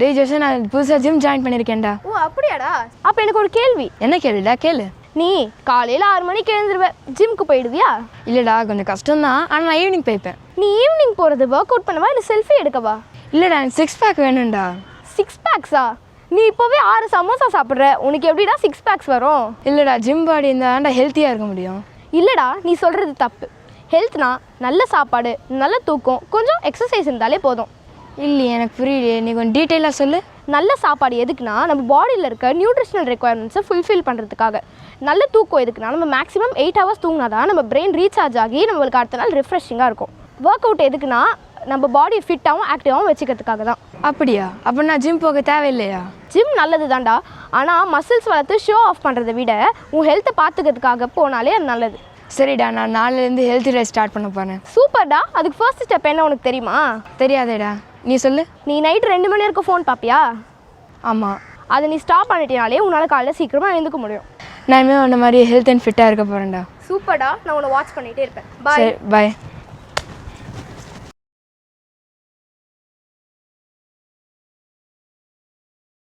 டேய் ஜோஷா, நான் புதுசாக ஜிம் ஜாயின் பண்ணியிருக்கேன்டா. ஓ அப்படியாடா? அப்போ எனக்கு ஒரு கேள்வி. என்ன கேளுடா? கேளு. நீ காலையில் 6 மணிக்கு எழுந்துருவேன், ஜிம்க்கு போயிடுவியா? இல்லைடா, கொஞ்சம் கஷ்டம்தான். ஆனால் நான் ஈவினிங் போய்ப்பேன். நீ ஈவினிங் போகிறது ஒர்க் அவுட் பண்ணவா இல்லை செல்ஃபி எடுக்கவா? இல்லைடா, எனக்கு 6 பேக் வேணும்டா. 6 பேக்ஸா? நீ இப்போவே 6 சமோசா சாப்பிட்ற, உனக்கு எப்படிடா 6 பேக்ஸ் வரும்? இல்லைடா, ஜிம் பாடி இருந்தாண்டா ஹெல்த்தியாக இருக்க முடியும். இல்லைடா, நீ சொல்கிறது தப்பு. ஹெல்த்னா நல்ல சாப்பாடு, நல்ல தூக்கம், கொஞ்சம் எக்ஸசைஸ் இருந்தாலே போதும். இல்லையே, எனக்கு புரியலையே. நீ கொஞ்சம் டீட்டெயிலாக சொல்லு. நல்ல சாப்பாடு எதுக்குன்னா நம்ம பாடியில் இருக்க நியூட்ரிஷனல் ரெக்குயர்மெண்ட்ஸை ஃபுல்ஃபில் பண்ணுறதுக்காக. நல்ல தூக்கம் எதுக்குன்னா நம்ம மேக்ஸிமம் 8 ஹவர்ஸ் தூங்கினா தான் நம்ம பிரெயின் ரீசார்ஜ் ஆகி நம்மளுக்கு அடுத்த நாள் ரிஃப்ரெஷிங்காக இருக்கும். ஒர்க் அவுட் எதுக்குன்னா நம்ம பாடியை ஃபிட்டாகவும் ஆக்டிவாகவும் வச்சுக்கிறதுக்காக தான். அப்படியா? அப்போ நான் ஜிம் போக தேவையில்லையா? ஜிம் நல்லது தான்டா, ஆனால் மசில்ஸ் வளர்த்து ஷோ ஆஃப் பண்ணுறதை விட உன் ஹெல்த்தை பார்த்துக்கிறதுக்காக போனாலே அது நல்லது. சரிடா, நான் நாளையிலேருந்து ஹெல்த்தி லைஃப் ஸ்டார்ட் பண்ண போகிறேன். சூப்பர்டா. அதுக்கு ஃபர்ஸ்ட் ஸ்டெப் என்ன உனக்கு தெரியுமா? தெரியாதேடா, நீ சொல்லு. நீ நைட் 2 மணி வரைக்கும் ஃபோன் பார்ப்பியா? ஆமாம். அதை நீ ஸ்டாப் பண்ணிட்டேனாலே உன்னால் காலையில் சீக்கிரமாக எழுந்துக்க முடியும். நான் இனிமேல் உன்ன மாதிரி ஹெல்த் அண்ட் ஃபிட்டாக இருக்க போகிறேன்டா. சூப்பர்டா, நான் உன்னை வாட்ச் பண்ணிகிட்டே இருப்பேன். சரி, பாய்.